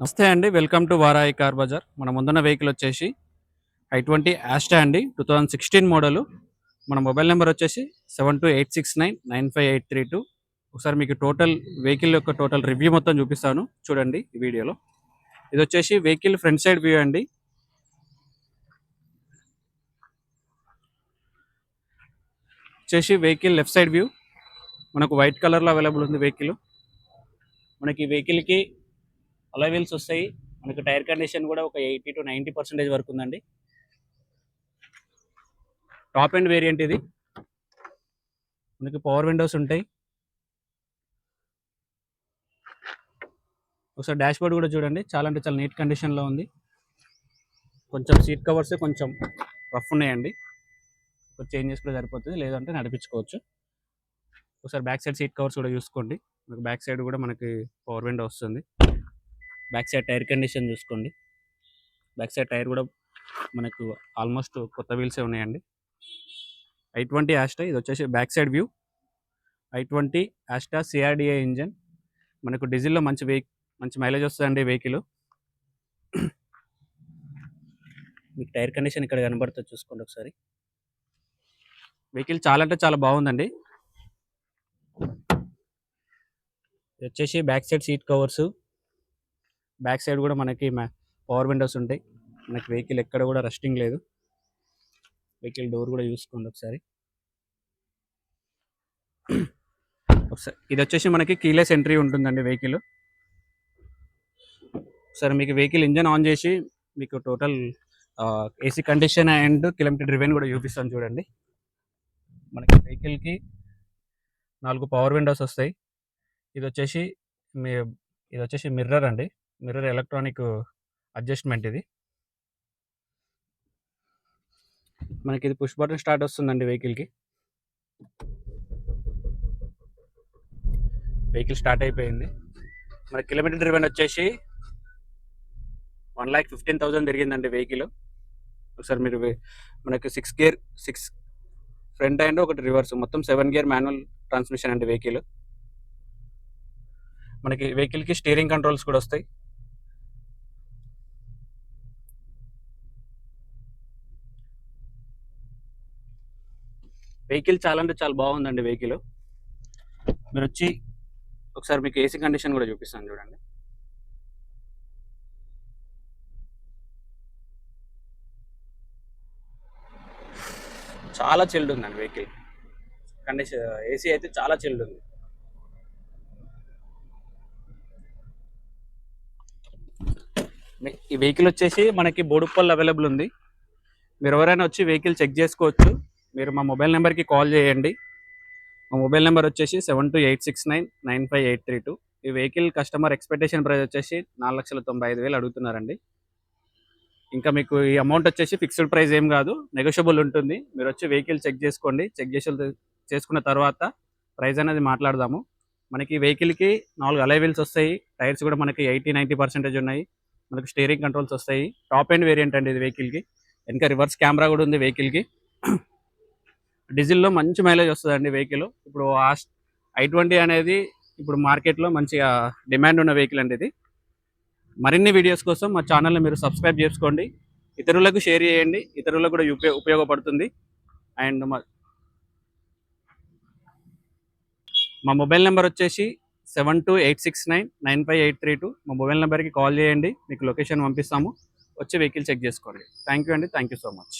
నమస్తే అండి. Welcome to Varayi car Bazaar. మన ముందున్న వెహికల్ వచ్చేసి i20 ఆస్టా అండి. 2016 మోడలు. మన మొబైల్ నెంబర్ వచ్చేసి 7286995832. ఒకసారి మీకు వెహికల్ యొక్క టోటల్ రివ్యూ మొత్తం చూపిస్తాను చూడండి ఈ వీడియోలో. ఇది వచ్చేసి వెహికల్ ఫ్రంట్ సైడ్ వ్యూ అండి. వచ్చేసి వెహికల్ లెఫ్ట్ సైడ్ వ్యూ. మనకు వైట్ కలర్లో అవైలబుల్ ఉంది వెహికల్. మనకి వెహికల్కి అలాయ్ వీల్స్ వస్తాయి. మనకు టైర్ కండిషన్ కూడా ఒక 80 to 90% వరకు ఉందండి. టాప్ ఎండ్ వేరియంట్ ఇది. మనకి పవర్ విండోస్ ఉంటాయి. ఒకసారి డాష్ బోర్డ్ కూడా చూడండి, చాలా అంటే చాలా నీట్ కండిషన్లో ఉంది. కొంచెం సీట్ కవర్స్ కొంచెం రఫ్ ఉన్నాయండి, కొంచెం చేంజ్ చేసుకుంటే సరిపోతుంది, లేదంటే నడిపించుకోవచ్చు. ఒకసారి బ్యాక్ సైడ్ సీట్ కవర్స్ కూడా చూసుకోండి. మనకి బ్యాక్ సైడ్ కూడా మనకి పవర్ విండో వస్తుంది. బ్యాక్ సైడ్ టైర్ కండిషన్ చూసుకోండి. బ్యాక్ సైడ్ టైర్ కూడా మనకు ఆల్మోస్ట్ కొత్త వీల్సే ఉన్నాయండి. i20 ఆస్టా, ఇది వచ్చేసి back side view. i20 Asta CRDA engine. మనకు డీజిల్లో మంచి మైలేజ్ వస్తుందండి వెహికల్. మీకు టైర్ కండిషన్ ఇక్కడ కనబడుతుంది, చూసుకోండి ఒకసారి. వెహికల్ చాలా అంటే చాలా బాగుందండి. ఇది వచ్చేసి back side seat covers. Back side కూడా మనకి పవర్ విండోస్ ఉంటాయి. మనకి వెహికల్ ఎక్కడ కూడా రస్టింగ్ లేదు. వెహికల్ డోర్ కూడా చూసుకోండి ఒకసారి. ఇది వచ్చేసి మనకి కీలెస్ ఎంట్రీ ఉంటుందండి వెహికల్. సరే, మీకు వెహికల్ ఇంజన్ ఆన్ చేసి మీకు total AC condition and kilometre driven కూడా చూపిస్తాను చూడండి. మనకి వెహికల్కి 4 పవర్ విండోస్ వస్తాయి. ఇది వచ్చేసి మిర్రర్ అండి. Mirror electronic adjustment. ఇది మనకి ఇది పుష్ బటన్ స్టార్ట్ వస్తుందండి వెహికల్కి. వెహికల్ స్టార్ట్ అయిపోయింది. మన కిలోమీటర్ డ్రివెన్ వచ్చేసి 1,15,000 తిరిగిందండి వెహికల్. ఒకసారి మీరు మనకి 6 ఫ్రంట్ అండ్ ఒకటి రివర్స్, మొత్తం 7 గేర్ మాన్యువల్ ట్రాన్స్మిషన్ అండి వెహికల్. మనకి వెహికల్కి స్టీరింగ్ కంట్రోల్స్ కూడా వస్తాయి. వెహికల్ చాలా అంటే చాలా బాగుందండి వెహికల్. మీరు వచ్చి ఒకసారి మీకు ఏసీ కండిషన్ కూడా చూపిస్తాను చూడండి. చాలా చిల్డ్ ఉందండి వెహికల్ కండిషన్. ఏసీ అయితే చాలా చిల్డ్ ఉంది. ఈ వెహికల్ వచ్చేసి మనకి బోడుప్పల్ అవైలబుల్ ఉంది. మీరు ఎవరైనా వచ్చి వెహికల్ చెక్ చేసుకోవచ్చు. మీరు మా మొబైల్ నెంబర్కి కాల్ చేయండి. మా మొబైల్ నెంబర్ వచ్చేసి 7286995832. ఈ వెహికల్ కస్టమర్ ఎక్స్పెక్టేషన్ ప్రైస్ వచ్చేసి 4,95,000 అడుగుతున్నారండి. ఇంకా మీకు ఈ అమౌంట్ వచ్చేసి ఫిక్స్డ్ ప్రైస్ ఏం కాదు, నెగోషియబుల్ ఉంటుంది. మీరు వచ్చి వెహికల్ చెక్ చేసుకోండి. చేసుకున్న తర్వాత ప్రైస్ అనేది మాట్లాడదాము. మనకి వెహికల్కి 4 అలై వీల్స్ వస్తాయి. టైర్స్ కూడా మనకి 80-90% ఉన్నాయి. మనకి స్టీరింగ్ కంట్రోల్స్ వస్తాయి. టాప్ ఎండ్ వేరియంట్ అండి ఇది వెహికల్కి. వెనక రివర్స్ కెమెరా కూడా ఉంది వెహికల్కి. డీజిల్లో మంచి మైలేజ్ వస్తుందండి వెహికల్. ఇప్పుడు i20 అనేది ఇప్పుడు మార్కెట్లో మంచిగా డిమాండ్ ఉన్న వెహికల్ అండి ఇది. మరిన్ని వీడియోస్ కోసం మా ఛానల్ని మీరు సబ్స్క్రైబ్ చేసుకోండి. ఇతరులకు షేర్ చేయండి, ఇతరులకు కూడా ఉపయోగపడుతుంది. అండ్ మా మొబైల్ నెంబర్ వచ్చేసి 7286995832. మా మొబైల్ నెంబర్కి కాల్ చేయండి, మీకు లొకేషన్ పంపిస్తాము. వచ్చి వెహికల్ చెక్ చేసుకోండి. థ్యాంక్ యూ అండి. Thank you so much.